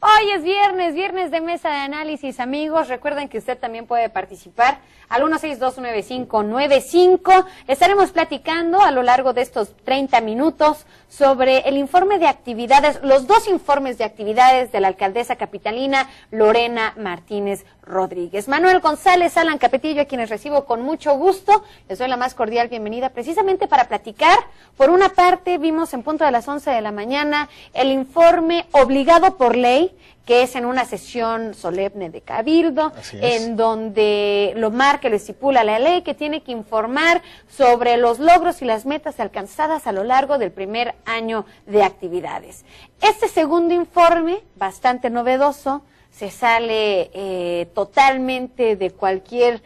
Hoy es viernes de mesa de análisis, amigos. Recuerden que usted también puede participar al 1629595. Estaremos platicando a lo largo de estos 30 minutos sobre el informe de actividades, los dos informes de actividades de la alcaldesa capitalina Lorena Martínez Rodríguez. Manuel González, Alan Capetillo, a quienes recibo con mucho gusto. Les doy la más cordial bienvenida precisamente para platicar. Por una parte, vimos en punto de las 11 de la mañana el informe obligado por ley, que es en una sesión solemne de Cabildo, en donde lo marca, lo estipula la ley, que tiene que informar sobre los logros y las metas alcanzadas a lo largo del primer año de actividades. Este segundo informe, bastante novedoso, se sale totalmente de cualquier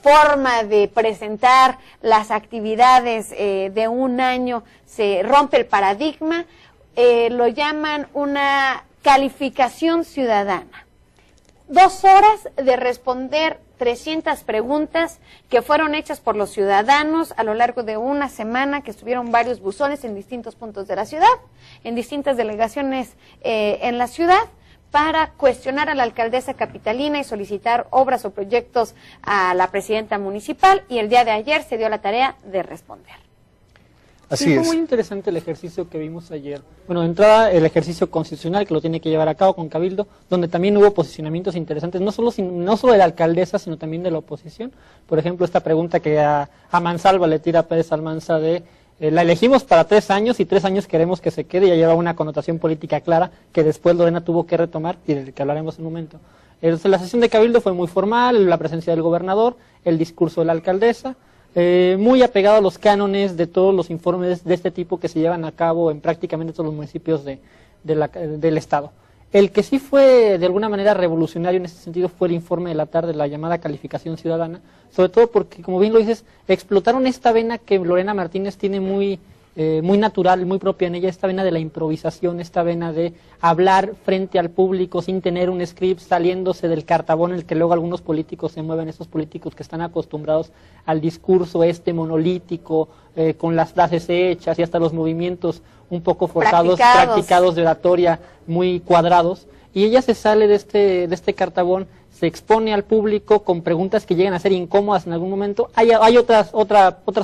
forma de presentar las actividades de un año, se rompe el paradigma, lo llaman una calificación ciudadana. 2 horas de responder 300 preguntas que fueron hechas por los ciudadanos a lo largo de una semana, que estuvieron varios buzones en distintos puntos de la ciudad, en distintas delegaciones en la ciudad, para cuestionar a la alcaldesa capitalina y solicitar obras o proyectos a la presidenta municipal, y el día de ayer se dio la tarea de responder. Así es. Fue muy interesante el ejercicio que vimos ayer. Bueno, de entrada el ejercicio constitucional que lo tiene que llevar a cabo con Cabildo, donde también hubo posicionamientos interesantes, no solo de la alcaldesa, sino también de la oposición. Por ejemplo, esta pregunta que a Mansalva le tira Pérez Almanza de la elegimos para 3 años y 3 años queremos que se quede, y ya lleva una connotación política clara que después Lorena tuvo que retomar y del que hablaremos en un momento. La sesión de Cabildo fue muy formal, la presencia del gobernador, el discurso de la alcaldesa, muy apegado a los cánones de todos los informes de este tipo que se llevan a cabo en prácticamente todos los municipios del estado. El que sí fue de alguna manera revolucionario en ese sentido fue el informe de la tarde, la llamada calificación ciudadana, sobre todo porque, como bien lo dices, explotaron esta vena que Lorena Martínez tiene muy natural, muy propia en ella, esta vena de la improvisación, esta vena de hablar frente al público sin tener un script, saliéndose del cartabón en el que luego algunos políticos se mueven, esos políticos que están acostumbrados al discurso monolítico, con las frases hechas y hasta los movimientos un poco forzados, practicados de oratoria, muy cuadrados, y ella se sale de este cartabón, se expone al público con preguntas que llegan a ser incómodas en algún momento. Hay otras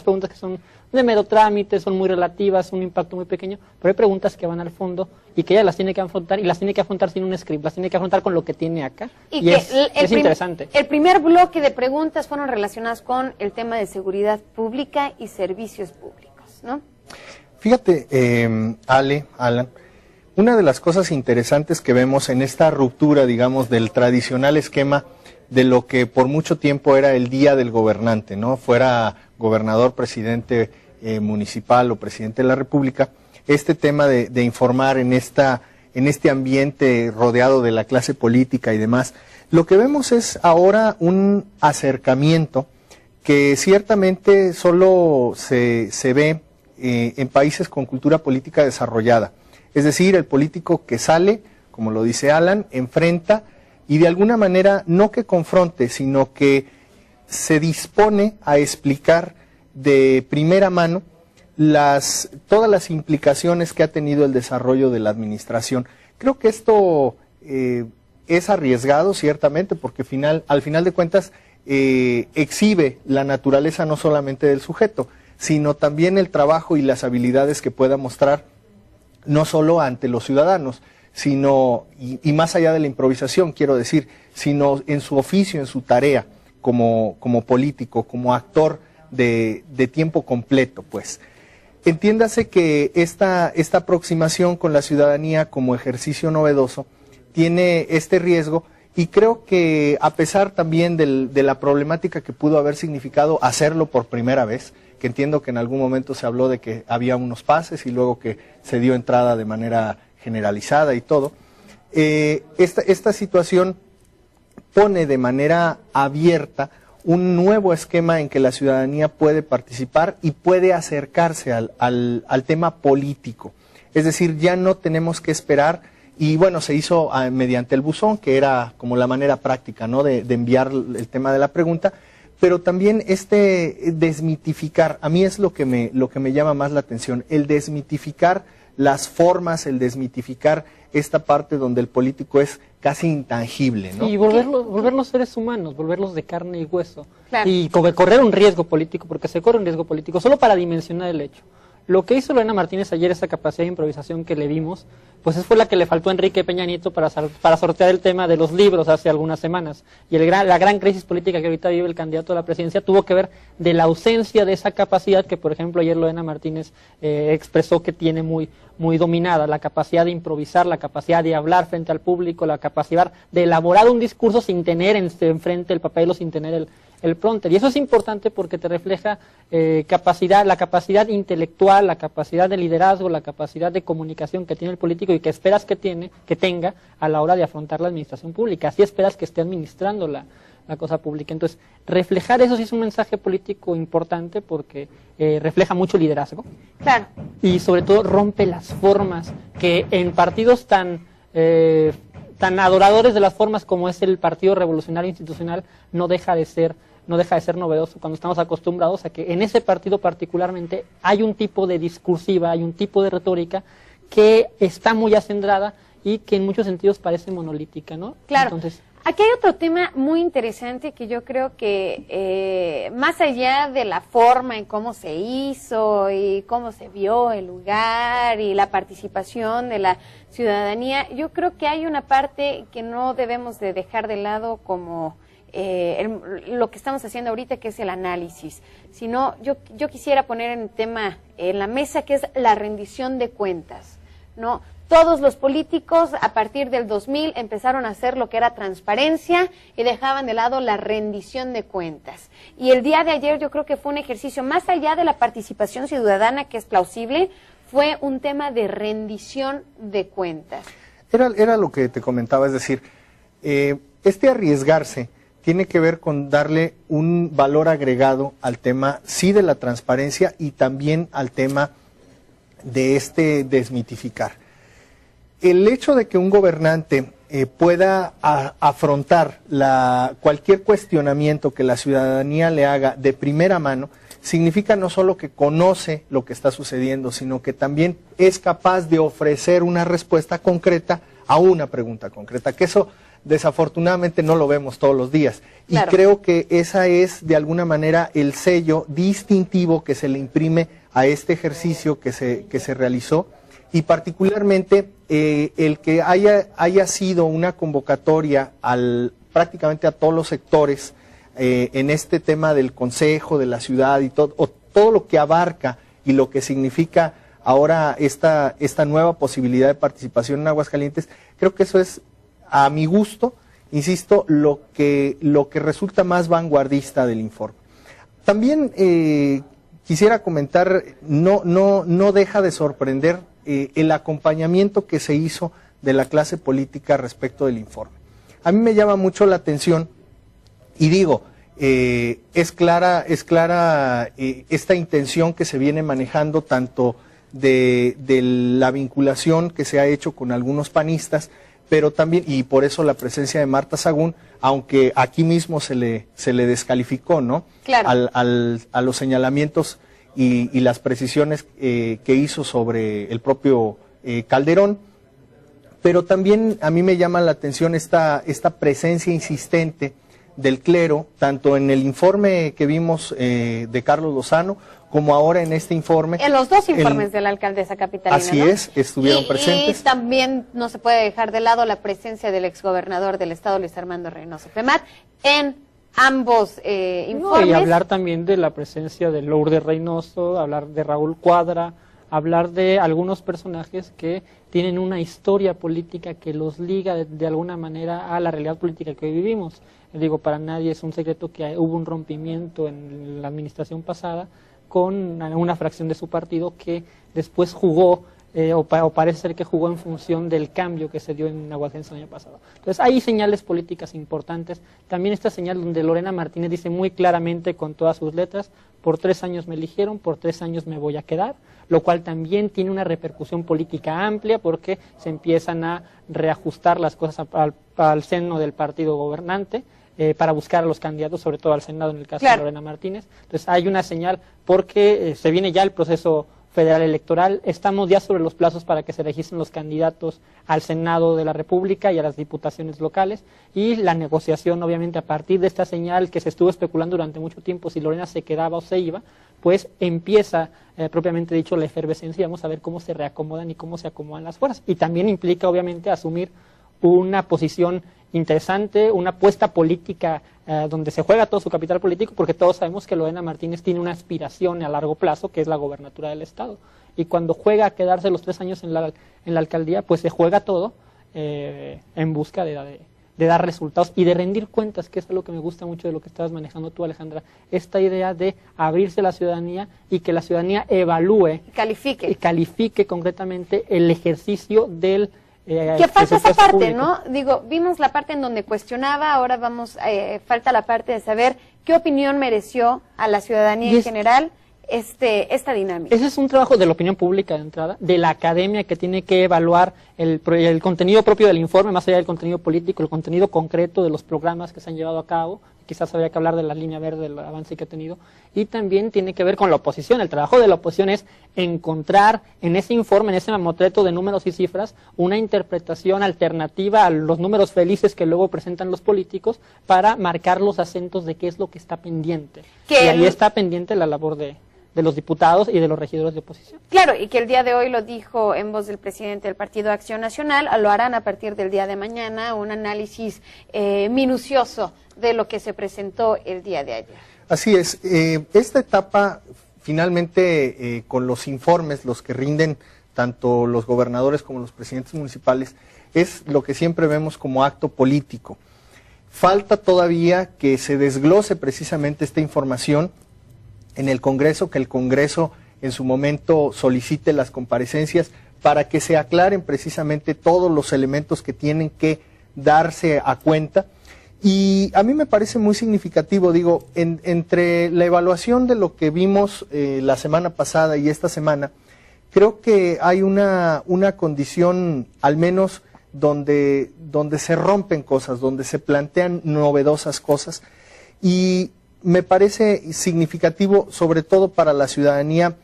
preguntas que son de mero trámite, son muy relativas, un impacto muy pequeño, pero hay preguntas que van al fondo y que ella las tiene que afrontar, y las tiene que afrontar sin un script, las tiene que afrontar con lo que tiene acá, y es interesante. El primer bloque de preguntas fueron relacionadas con el tema de seguridad pública y servicios públicos, ¿no? Fíjate, Alan, una de las cosas interesantes que vemos en esta ruptura, digamos, del tradicional esquema de lo que por mucho tiempo era el día del gobernante, ¿no? Fuera gobernador, presidente municipal o presidente de la República, este tema de informar en este ambiente rodeado de la clase política y demás, lo que vemos es ahora un acercamiento que ciertamente solo se ve en países con cultura política desarrollada. Es decir, el político que sale, como lo dice Alan, enfrenta y de alguna manera no que confronte, sino que se dispone a explicar de primera mano todas las implicaciones que ha tenido el desarrollo de la administración. Creo que esto es arriesgado, ciertamente, porque al final de cuentas exhibe la naturaleza no solamente del sujeto, sino también el trabajo y las habilidades que pueda mostrar, no solo ante los ciudadanos, sino, y más allá de la improvisación, quiero decir, sino en su oficio, en su tarea, como político, como actor de tiempo completo, pues. Entiéndase que esta aproximación con la ciudadanía como ejercicio novedoso tiene este riesgo, y creo que a pesar también de la problemática que pudo haber significado hacerlo por primera vez, que entiendo que en algún momento se habló de que había unos pases y luego que se dio entrada de manera generalizada y todo, esta situación pone de manera abierta un nuevo esquema en que la ciudadanía puede participar y puede acercarse al tema político. Es decir, ya no tenemos que esperar, y bueno, se hizo mediante el buzón, que era como la manera práctica, ¿no?, de enviar el tema de la pregunta, pero también desmitificar, a mí es lo que me llama más la atención, el desmitificar las formas, el desmitificar esta parte donde el político es casi intangible, ¿no? Y volverlos seres humanos, volverlos de carne y hueso. Claro. Y correr un riesgo político, porque se corre un riesgo político, solo para dimensionar el hecho. Lo que hizo Lorena Martínez ayer, esa capacidad de improvisación que le vimos, pues fue la que le faltó a Enrique Peña Nieto para sortear el tema de los libros hace algunas semanas. Y la gran crisis política que ahorita vive el candidato a la presidencia tuvo que ver de la ausencia de esa capacidad que, por ejemplo, ayer Lorena Martínez expresó que tiene muy dominada, la capacidad de improvisar, la capacidad de hablar frente al público, la capacidad de elaborar un discurso sin tener enfrente el papel o sin tener el prompter. Y eso es importante porque te refleja la capacidad intelectual, la capacidad de liderazgo, la capacidad de comunicación que tiene el político y que esperas que tenga a la hora de afrontar la administración pública. Así esperas que esté administrando la cosa pública. Entonces, reflejar eso sí es un mensaje político importante porque refleja mucho liderazgo. Claro. Y sobre todo rompe las formas que en partidos tan adoradores de las formas como es el Partido Revolucionario Institucional no deja de ser novedoso cuando estamos acostumbrados a que en ese partido particularmente hay un tipo de discursiva, hay un tipo de retórica que está muy acendrada y que en muchos sentidos parece monolítica, ¿no? Claro. Entonces, aquí hay otro tema muy interesante que yo creo que más allá de la forma en cómo se hizo y cómo se vio el lugar y la participación de la ciudadanía, yo creo que hay una parte que no debemos de dejar de lado como lo que estamos haciendo ahorita, que es el análisis, sino yo quisiera poner en tema en la mesa que es la rendición de cuentas, ¿no? Todos los políticos a partir del 2000 empezaron a hacer lo que era transparencia y dejaban de lado la rendición de cuentas. Y el día de ayer yo creo que fue un ejercicio, más allá de la participación ciudadana, que es plausible, fue un tema de rendición de cuentas. Era lo que te comentaba, es decir, este arriesgarse tiene que ver con darle un valor agregado al tema, sí, de la transparencia y también al tema de desmitificar. El hecho de que un gobernante pueda afrontar cualquier cuestionamiento que la ciudadanía le haga de primera mano, significa no solo que conoce lo que está sucediendo, sino que también es capaz de ofrecer una respuesta concreta a una pregunta concreta, que eso desafortunadamente no lo vemos todos los días. Claro. Y creo que esa es de alguna manera el sello distintivo que se le imprime a este ejercicio que se realizó, y particularmente el que haya sido una convocatoria prácticamente a todos los sectores en este tema del consejo, de la ciudad y todo lo que abarca y lo que significa ahora esta nueva posibilidad de participación en Aguascalientes. Creo que eso es, a mi gusto, insisto, lo que resulta más vanguardista del informe. También quisiera comentar, no deja de sorprender el acompañamiento que se hizo de la clase política respecto del informe. A mí me llama mucho la atención, y digo, es clara esta intención que se viene manejando tanto de la vinculación que se ha hecho con algunos panistas, pero también, y por eso la presencia de Marta Sagún, aunque aquí mismo se le descalificó, ¿no? Claro. A los señalamientos y las precisiones que hizo sobre el propio Calderón, pero también a mí me llama la atención esta presencia insistente del clero, tanto en el informe que vimos de Carlos Lozano, como ahora en este informe. En los dos informes de la alcaldesa capitalina. Así, ¿no? Es, estuvieron presentes. Y también no se puede dejar de lado la presencia del exgobernador del estado, Luis Armando Reynoso Femat, en ambos informes. Y hablar también de la presencia de Lourdes Reynoso, hablar de Raúl Cuadra, hablar de algunos personajes que tienen una historia política que los liga de alguna manera a la realidad política que hoy vivimos. Digo, para nadie es un secreto que hubo un rompimiento en la administración pasada con una fracción de su partido que después jugó, o parece ser que jugó en función del cambio que se dio en Aguascalientes el año pasado. Entonces hay señales políticas importantes. También esta señal donde Lorena Martínez dice muy claramente con todas sus letras: por 3 años me eligieron, por 3 años me voy a quedar, lo cual también tiene una repercusión política amplia porque se empiezan a reajustar las cosas al seno del partido gobernante, para buscar a los candidatos, sobre todo al Senado en el caso de Lorena Martínez. Entonces hay una señal porque se viene ya el proceso Federal Electoral. Estamos ya sobre los plazos para que se registren los candidatos al Senado de la República y a las diputaciones locales, y la negociación, obviamente, a partir de esta señal que se estuvo especulando durante mucho tiempo si Lorena se quedaba o se iba, pues empieza propiamente dicho la efervescencia, y vamos a ver cómo se reacomodan y cómo se acomodan las fuerzas. Y también implica, obviamente, asumir una posición interesante, una apuesta política donde se juega todo su capital político, porque todos sabemos que Lorena Martínez tiene una aspiración a largo plazo, que es la gobernatura del Estado. Y cuando juega a quedarse los 3 años en la alcaldía, pues se juega todo en busca de dar resultados y de rendir cuentas, que es algo que me gusta mucho de lo que estabas manejando tú, Alejandra. Esta idea de abrirse a la ciudadanía y que la ciudadanía evalúe y califique concretamente el ejercicio del que falta esa parte, público, ¿no? Digo, vimos la parte en donde cuestionaba, ahora falta la parte de saber qué opinión mereció a la ciudadanía en general esta dinámica. Ese es un trabajo de la opinión pública de entrada, de la academia, que tiene que evaluar el contenido propio del informe, más allá del contenido político, el contenido concreto de los programas que se han llevado a cabo. Quizás habría que hablar de la línea verde, del avance que ha tenido, y también tiene que ver con la oposición. El trabajo de la oposición es encontrar en ese informe, en ese mamotreto de números y cifras, una interpretación alternativa a los números felices que luego presentan los políticos para marcar los acentos de qué es lo que está pendiente. Y ahí está pendiente la labor de los diputados y de los regidores de oposición. Claro, y que el día de hoy lo dijo en voz del presidente del Partido Acción Nacional, lo harán a partir del día de mañana, un análisis minucioso de lo que se presentó el día de ayer. Así es, esta etapa finalmente con los informes, los que rinden tanto los gobernadores como los presidentes municipales, es lo que siempre vemos como acto político. Falta todavía que se desglose precisamente esta información en el Congreso, que el Congreso en su momento solicite las comparecencias para que se aclaren precisamente todos los elementos que tienen que darse a cuenta. Y a mí me parece muy significativo, digo, entre la evaluación de lo que vimos la semana pasada y esta semana, creo que hay una condición, al menos, donde se rompen cosas, donde se plantean novedosas cosas, y me parece significativo, sobre todo para la ciudadanía,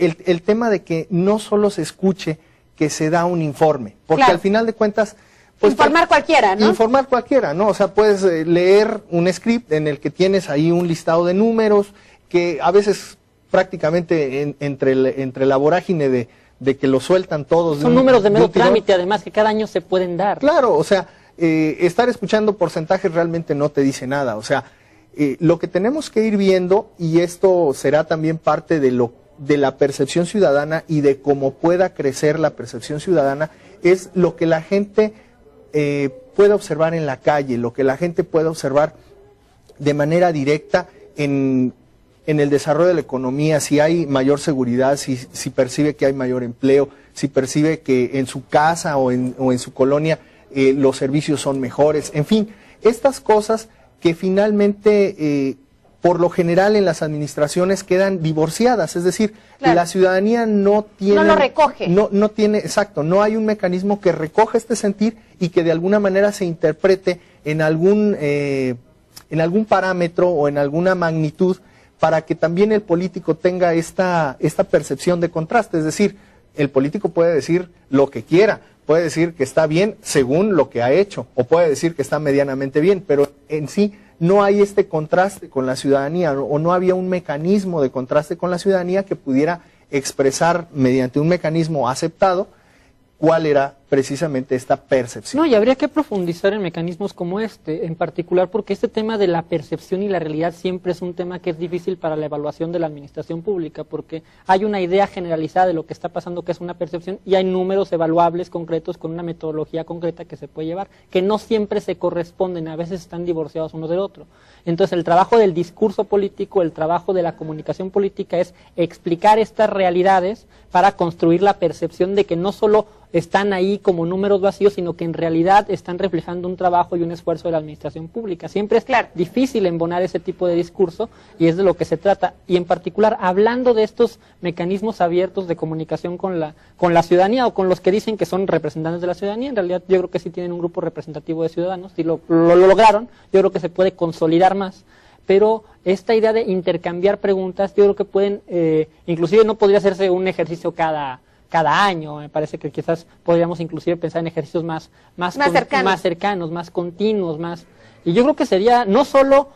el tema de que no solo se escuche que se da un informe, porque al final de cuentas... Pues, informar cualquiera, ¿no? Informar cualquiera, ¿no? O sea, puedes leer un script en el que tienes ahí un listado de números, que a veces prácticamente entre la vorágine de que lo sueltan todos... Son números de mero trámite, además, que cada año se pueden dar. Claro, o sea, estar escuchando porcentajes realmente no te dice nada, o sea... lo que tenemos que ir viendo, y esto será también parte de la percepción ciudadana y de cómo pueda crecer la percepción ciudadana, es lo que la gente pueda observar en la calle, lo que la gente pueda observar de manera directa en el desarrollo de la economía, si hay mayor seguridad, si percibe que hay mayor empleo, si percibe que en su casa o en su colonia los servicios son mejores, en fin, estas cosas que finalmente, por lo general en las administraciones quedan divorciadas, es decir, claro, la ciudadanía no tiene... No lo recoge. No tiene, exacto, no hay un mecanismo que recoja este sentir y que de alguna manera se interprete en algún parámetro o en alguna magnitud para que también el político tenga esta percepción de contraste, es decir, el político puede decir lo que quiera, puede decir que está bien según lo que ha hecho, o puede decir que está medianamente bien, pero en sí no hay este contraste con la ciudadanía, o no había un mecanismo de contraste con la ciudadanía que pudiera expresar mediante un mecanismo aceptado cuál era precisamente esta percepción. No, y habría que profundizar en mecanismos como este, en particular porque este tema de la percepción y la realidad siempre es un tema que es difícil para la evaluación de la administración pública, porque hay una idea generalizada de lo que está pasando que es una percepción y hay números evaluables concretos con una metodología concreta que se puede llevar, que no siempre se corresponden, a veces están divorciados uno del otro. Entonces el trabajo del discurso político, el trabajo de la comunicación política es explicar estas realidades para construir la percepción de que no solo están ahí como números vacíos, sino que en realidad están reflejando un trabajo y un esfuerzo de la administración pública. Siempre es difícil embonar ese tipo de discurso y es de lo que se trata. Y en particular, hablando de estos mecanismos abiertos de comunicación con la ciudadanía o con los que dicen que son representantes de la ciudadanía, en realidad yo creo que sí tienen un grupo representativo de ciudadanos y lo lograron. Yo creo que se puede consolidar más. pero esta idea de intercambiar preguntas, yo creo que pueden, inclusive no podría hacerse un ejercicio cada año. Me parece que quizás podríamos inclusive pensar en ejercicios más cercanos, más continuos, y yo creo que sería no solo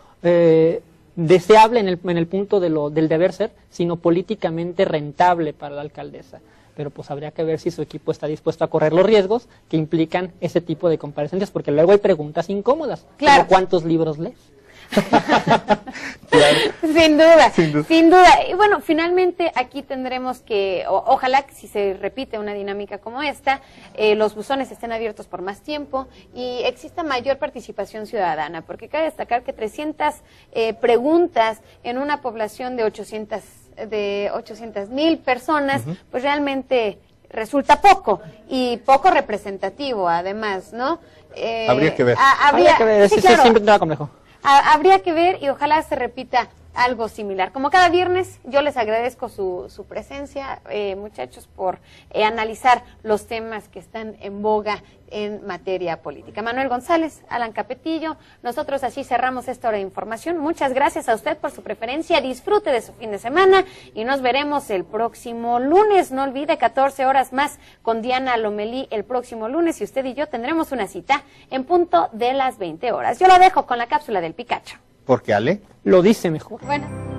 deseable en el punto del deber ser, sino políticamente rentable para la alcaldesa. Pero pues habría que ver si su equipo está dispuesto a correr los riesgos que implican ese tipo de comparecencias, porque luego hay preguntas incómodas. Claro. Como ¿cuántos libros lees? Claro. Sin duda. Y bueno, finalmente aquí tendremos que, ojalá que si se repite una dinámica como esta, los buzones estén abiertos por más tiempo y exista mayor participación ciudadana, porque cabe destacar que 300 preguntas en una población de 800,000 personas, pues realmente resulta poco y poco representativo además, ¿no? Habría que ver. Habría que ver, sí, claro. Siempre tendrá complejo. Habría que ver y ojalá se repita algo similar. Como cada viernes, yo les agradezco su presencia, muchachos, por analizar los temas que están en boga en materia política. Manuel González, Alan Capetillo, nosotros así cerramos esta hora de información. Muchas gracias a usted por su preferencia, disfrute de su fin de semana y nos veremos el próximo lunes. No olvide, 14 horas más con Diana Lomelí el próximo lunes y usted y yo tendremos una cita en punto de las 20 horas. Yo lo dejo con la cápsula del Picacho. Porque Ale lo dice mejor. Bueno.